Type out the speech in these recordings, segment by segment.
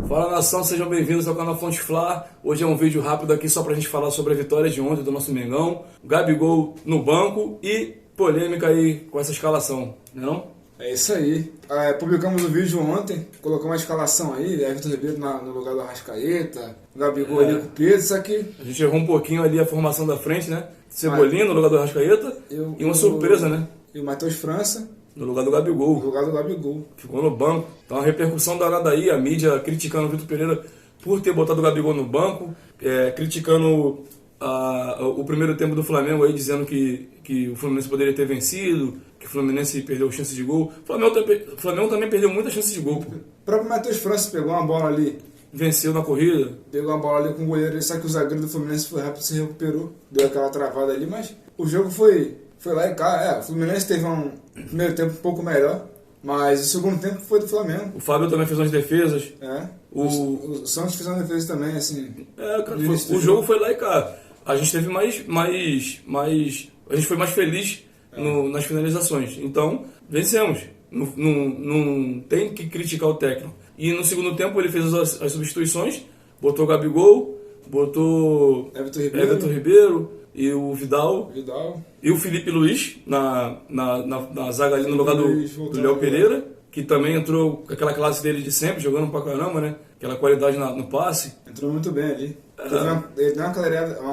Fala nação, sejam bem-vindos ao canal Fonte Fla. Hoje é um vídeo rápido aqui só pra gente falar sobre a vitória de ontem do nosso Mengão. Gabigol no banco e polêmica aí com essa escalação, não é não? É isso aí. Publicamos o vídeo ontem, colocamos a escalação aí, Everton Ribeiro no lugar do Arrascaeta, o Gabigol ali com o Pedro, isso aqui. A gente errou um pouquinho ali a formação da frente, né? Cebolinha no lugar do Arrascaeta e uma surpresa, né? E o Matheus França no lugar do Gabigol. No lugar do Gabigol. Ficou no banco. Então a repercussão danada aí, a mídia criticando o Vitor Pereira por ter botado o Gabigol no banco, criticando o primeiro tempo do Flamengo aí, dizendo que o Fluminense poderia ter vencido, que o Fluminense perdeu chance de gol. O Flamengo também perdeu muita chance de gol. Pô. O próprio Matheus França pegou uma bola ali. Venceu na corrida. Pegou uma bola ali com o goleiro, só que o zagueiro do Fluminense foi rápido, se recuperou, deu aquela travada ali, mas o jogo foi lá e cá. O Fluminense teve um primeiro tempo um pouco melhor, mas o segundo tempo foi do Flamengo. O Fábio também fez umas defesas. O Santos fez uma defesa também, assim. Cara, o jogo foi lá e cá. A gente teve a gente foi mais feliz nas finalizações. Então, vencemos. Não tem que criticar o técnico. E no segundo tempo ele fez as substituições, botou o Gabigol, botou Everton Ribeiro e o Vidal. E o Felipe Luiz na zaga ali no lugar do Léo Pereira, que também entrou com aquela classe dele de sempre, jogando pra caramba, né? Aquela qualidade no passe. Entrou muito bem ali. Ele deu uma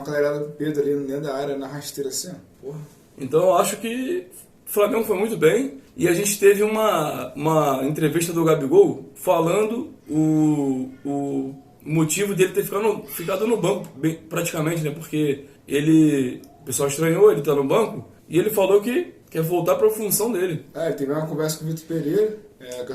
clareada pro Pedro ali dentro da área, na rasteira assim, ó. Porra. Então eu acho que o Flamengo foi muito bem. E a gente teve uma entrevista do Gabigol falando o motivo dele ter ficado no banco, praticamente, né? Porque o pessoal estranhou ele estar no banco e ele falou que quer voltar para a função dele. Ele teve uma conversa com o Vitor Pereira, com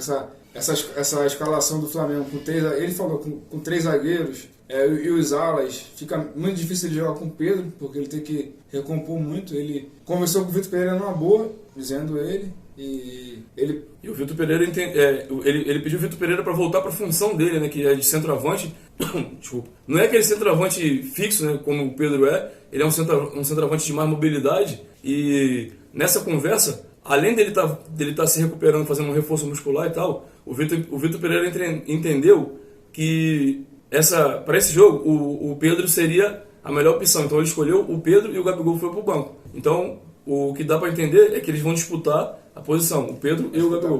essa escalação do Flamengo. Ele falou com 3 zagueiros e os alas. Fica muito difícil de jogar com o Pedro, porque ele tem que recompor muito. Ele conversou com o Vitor Pereira numa boa, dizendo ele. E o Vitor Pereira ele pediu o Vitor Pereira para voltar para a função dele, né, que é de centroavante. Desculpa. Não é aquele centroavante fixo, né, como o Pedro é. Ele é um centroavante de mais mobilidade. E nessa conversa, além dele tá se recuperando, fazendo um reforço muscular e tal, o Vitor Pereira entendeu que para esse jogo o Pedro seria a melhor opção. Então ele escolheu o Pedro e o Gabigol foi pro banco. Então o que dá para entender é que eles vão disputar a posição, o Pedro e o Gabigol.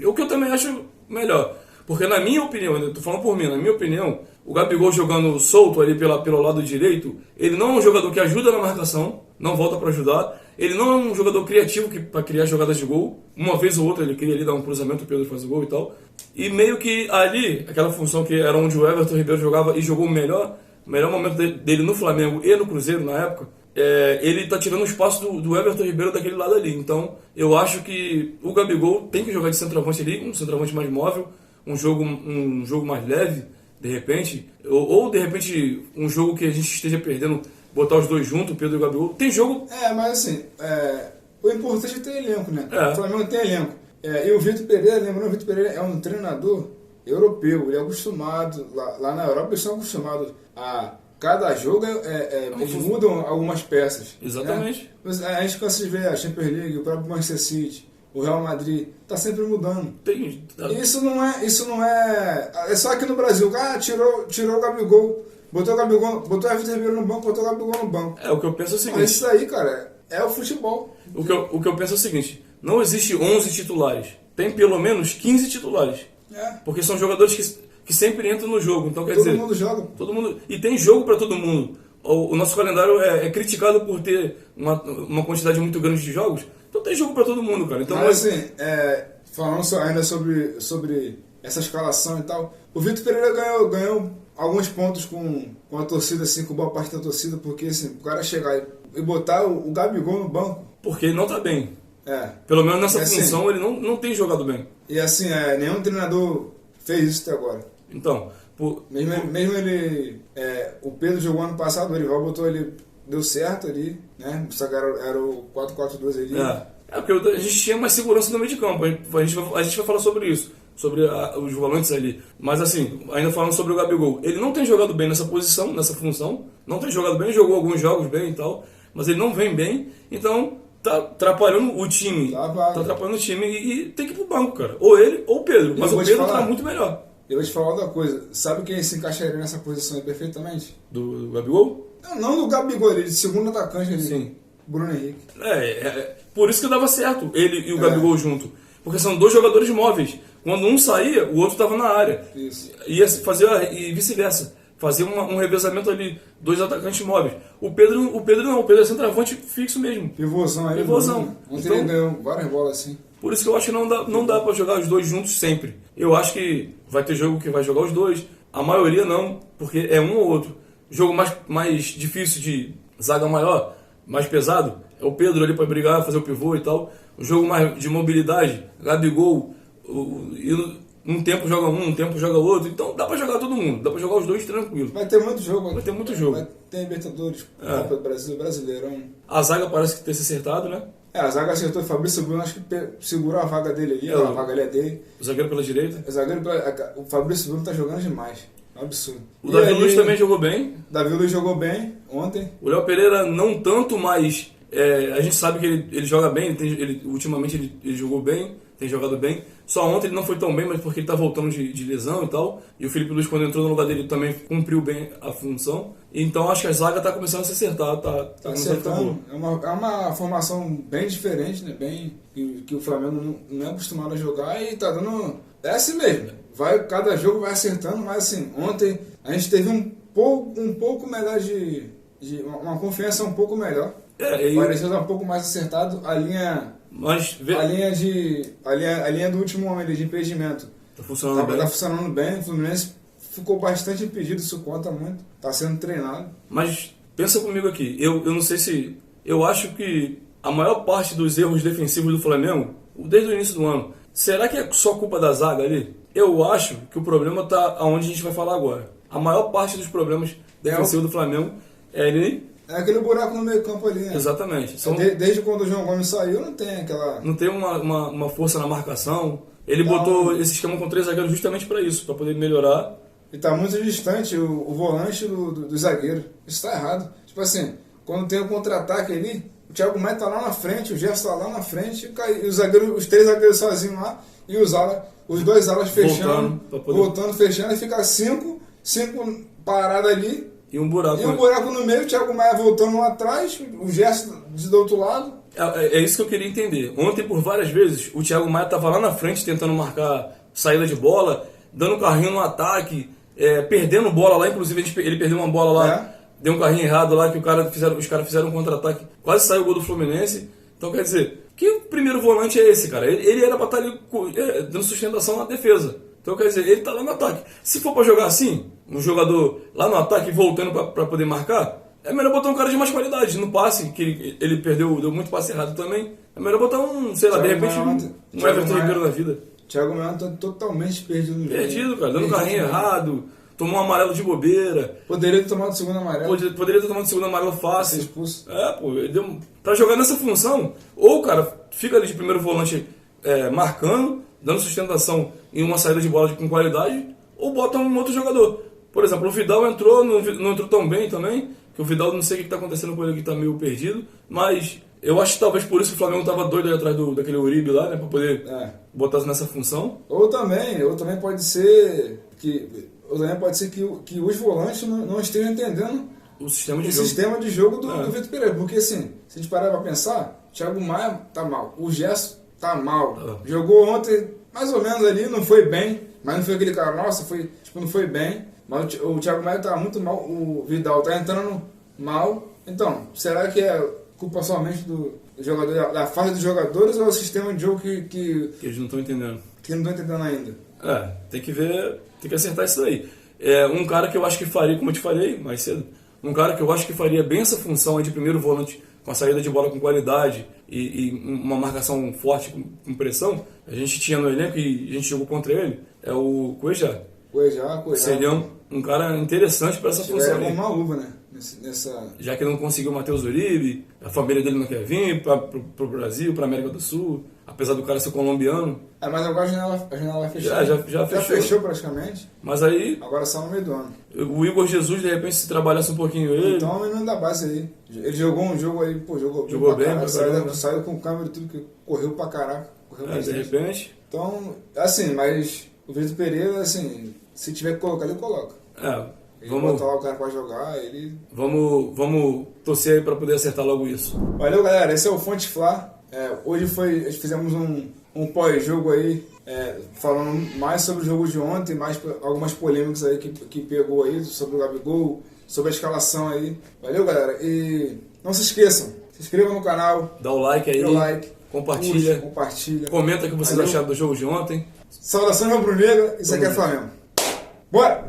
O que eu também acho melhor. Porque na minha opinião, eu tô falando por mim, na minha opinião, o Gabigol jogando solto ali pelo lado direito, ele não é um jogador que ajuda na marcação, não volta para ajudar. Ele não é um jogador criativo para criar jogadas de gol. Uma vez ou outra ele queria ali dar um cruzamento, o Pedro faz o gol e tal. E meio que ali, aquela função que era onde o Everton Ribeiro jogava e jogou o melhor momento dele no Flamengo e no Cruzeiro na época, ele tá tirando o espaço do Everton Ribeiro daquele lado ali. Então eu acho que o Gabigol tem que jogar de centroavante ali, um centroavante mais móvel, um jogo mais leve, de repente, ou de repente um jogo que a gente esteja perdendo, botar os dois juntos, o Pedro e o Gabigol. Tem jogo... mas assim, o importante é ter elenco, né? O Flamengo tem elenco. E o Vitor Pereira, lembrando, o Vitor Pereira é um treinador europeu, ele é acostumado, lá na Europa eles são acostumados a... Cada jogo eles mudam algumas peças. Exatamente. Né? A gente cansa de ver a Champions League, o próprio Manchester City, o Real Madrid, tá sempre mudando. Isso não é... É só aqui no Brasil. Tirou o Gabigol, botou o Everton Ribeiro no banco, botou o Gabigol no banco. O que eu penso é o seguinte... Mas isso aí, cara, é o futebol. O que eu penso é o seguinte, não existe 11 titulares, tem pelo menos 15 titulares. Porque são jogadores que sempre entram no jogo. Então, todo mundo joga. Todo mundo, e tem jogo para todo mundo. O nosso calendário é criticado por ter uma quantidade muito grande de jogos. Então tem jogo para todo mundo, cara. Então, mas assim, falando ainda sobre essa escalação e tal, o Vitor Pereira ganhou alguns pontos com a torcida, assim, com boa parte da torcida, porque assim, o cara chegar e botar o Gabigol no banco... Porque ele não tá bem. Pelo menos nessa função ele não tem jogado bem. E assim, nenhum treinador fez isso até agora. Então, mesmo ele... o Pedro jogou ano passado, o Dorival botou ele... Deu certo ali, né? Só que era o 4-4-2 ali. Porque a gente tinha mais segurança no meio de campo. A gente vai falar sobre isso. Sobre os volantes ali. Mas assim, ainda falando sobre o Gabigol. Ele não tem jogado bem nessa posição, nessa função. Não tem jogado bem, jogou alguns jogos bem e tal. Mas ele não vem bem. Então, tá atrapalhando o time. Tá atrapalhando o time e tem que ir pro banco, cara. Ou ele ou o Pedro. Mas o Pedro tá muito melhor. eu vou te falar outra coisa. Sabe quem se encaixaria nessa posição aí perfeitamente? Do Gabigol? Não do Gabigol, ele de segundo atacante ali. Sim. Bruno Henrique. Por isso que dava certo ele e o Gabigol junto. Porque são dois jogadores móveis. Quando um saía, o outro estava na área. Isso. Ia fazer, e vice-versa. Fazer um revezamento ali, dois atacantes móveis. O Pedro não, o Pedro é centroavante fixo mesmo. Pivôzão aí. Pivôzão. Ontem Então, ele ganhou várias bolas assim. por isso que eu acho que não dá para jogar os dois juntos sempre. Eu acho que vai ter jogo que vai jogar os dois. A maioria não, porque é um ou outro. Jogo mais difícil de zaga maior, mais pesado, é o Pedro ali para brigar, fazer o pivô e tal. O jogo mais de mobilidade, Gabigol, um tempo joga um tempo joga outro. Então dá para jogar todo mundo, dá para jogar os dois tranquilo. Vai ter muito jogo. Vai ter muito jogo. Vai ter Libertadores, Copa do Brasil, Brasileirão. A zaga parece que tem se acertado, né? A zaga acertou. O Fabrício Bruno acho que segurou a vaga dele ali. A vaga ali é dele. O zagueiro pela direita. O Fabrício Bruno tá jogando demais. É um absurdo. O Davi Luiz também jogou bem. Davi Luiz jogou bem ontem. O Léo Pereira não tanto, mas a gente sabe que ele joga bem. Ultimamente ele jogou bem, tem jogado bem. Só ontem ele não foi tão bem, mas porque ele tá voltando de lesão e tal. E o Felipe Luiz, quando entrou no lugar dele, também cumpriu bem a função. Então acho que a zaga tá começando a se acertar. Tá acertando. É uma formação bem diferente, né? Bem que o Flamengo não é acostumado a jogar e tá dando. É assim mesmo. Cada jogo vai acertando, mas assim, ontem a gente teve um pouco melhor uma confiança um pouco melhor. Pareceu um pouco mais acertado a linha. A linha do último homem ali, de impedimento. Tá funcionando bem. Tá funcionando bem. O Fluminense ficou bastante impedido, isso conta muito. Tá sendo treinado. Mas pensa comigo aqui, eu não sei se. Eu acho que a maior parte dos erros defensivos do Flamengo, desde o início do ano, será que é só culpa da zaga ali? Eu acho que o problema tá aonde a gente vai falar agora. A maior parte dos problemas defensivos do Flamengo é ele. É aquele buraco no meio campo ali, né? Exatamente. Desde quando o João Gomes saiu, não tem aquela. Não tem uma força na marcação. Ele botou esse esquema com 3 zagueiros justamente para isso, para poder melhorar. E tá muito distante o volante do zagueiro. Isso tá errado. Tipo assim, quando tem o contra-ataque ali, o Thiago Maia tá lá na frente, o Gerson tá lá na frente, e os 3 zagueiros sozinhos lá, e os 2 alas fechando, voltando, fechando, e fica 5 paradas ali. E um buraco no meio, o Thiago Maia voltando lá atrás, o Gerson do outro lado. É isso que eu queria entender. Ontem, por várias vezes, o Thiago Maia estava lá na frente tentando marcar saída de bola, dando carrinho no ataque, perdendo bola lá. Inclusive, ele perdeu uma bola lá, deu um carrinho errado lá, que os caras fizeram um contra-ataque. Quase saiu o gol do Fluminense. Então, quer dizer, que o primeiro volante é esse, cara? Ele era para estar ali dando sustentação na defesa. Então, quer dizer, ele tá lá no ataque. Se for para jogar assim, um jogador lá no ataque voltando para poder marcar, é melhor botar um cara de mais qualidade. No passe, que ele deu muito passe errado também. É melhor botar de repente, um Everton Ribeiro na vida. Thiago Maia tá totalmente perdido no jogo. Perdido, cara. Dando carrinho errado, tomou um amarelo de bobeira. Poderia ter tomado o segundo amarelo. Poderia ter tomado o segundo amarelo fácil. Ser expulso. Pra jogar nessa função, ou o cara fica ali de primeiro volante marcando, dando sustentação em uma saída de bola com qualidade, ou bota um outro jogador. Por exemplo, o Vidal não entrou tão bem também, que o Vidal não sei o que está acontecendo com ele, que está meio perdido, mas eu acho que talvez por isso o Flamengo estava doido aí atrás daquele Uribe lá, né, para poder botar nessa função. Ou também pode ser que os volantes não estejam entendendo o sistema de jogo do Vitor Pereira, porque assim, se a gente parar para pensar, o Thiago Maia tá mal, o Gerson tá mal, jogou ontem mais ou menos ali, não foi bem, mas não foi aquele cara, não foi bem, mas o Thiago Maia tá muito mal, o Vidal tá entrando mal, então, será que é culpa somente do jogador, da fase dos jogadores, ou é o sistema de jogo que eles não estão entendendo? Que não estão entendendo ainda. Tem que ver, tem que acertar isso aí. Um cara que eu acho que faria, como eu te falei mais cedo, um cara que eu acho que faria bem essa função aí de primeiro volante, com a saída de bola com qualidade e uma marcação forte com pressão, a gente tinha no elenco e a gente jogou contra ele, é o Cuejá. Seria um cara interessante para essa função aí. É uma luva, né? Já que ele não conseguiu o Matheus Uribe, a família dele não quer vir para o Brasil, para a América do Sul, apesar do cara ser colombiano. Mas agora a janela vai fechar. Já fechou praticamente. Mas aí... Agora só no meio do ano. O Igor Jesus, de repente, se trabalhasse um pouquinho ele... Então, o menino da base aí. Ele jogou um jogo aí, jogou bem. Saiu com câmera e tudo, que correu pra caraca. De repente... Então, assim, mas O Vitor Pereira, assim, se tiver que colocar, ele coloca. Ele Vamos botar lá o cara pra jogar, ele... Vamos torcer aí pra poder acertar logo isso. Valeu, galera. Esse é o Fonte Fla. Hoje fizemos um pós-jogo aí, falando mais sobre o jogo de ontem, mais algumas polêmicas aí que pegou aí, sobre o Gabigol, sobre a escalação aí. Valeu, galera. E não se esqueçam, se inscrevam no canal. Dá o like aí. Dá o like. Compartilha. Compartilha. Comenta o que vocês acharam do jogo de ontem. Saudações rubro-negra. Isso aqui é Flamengo. Bora!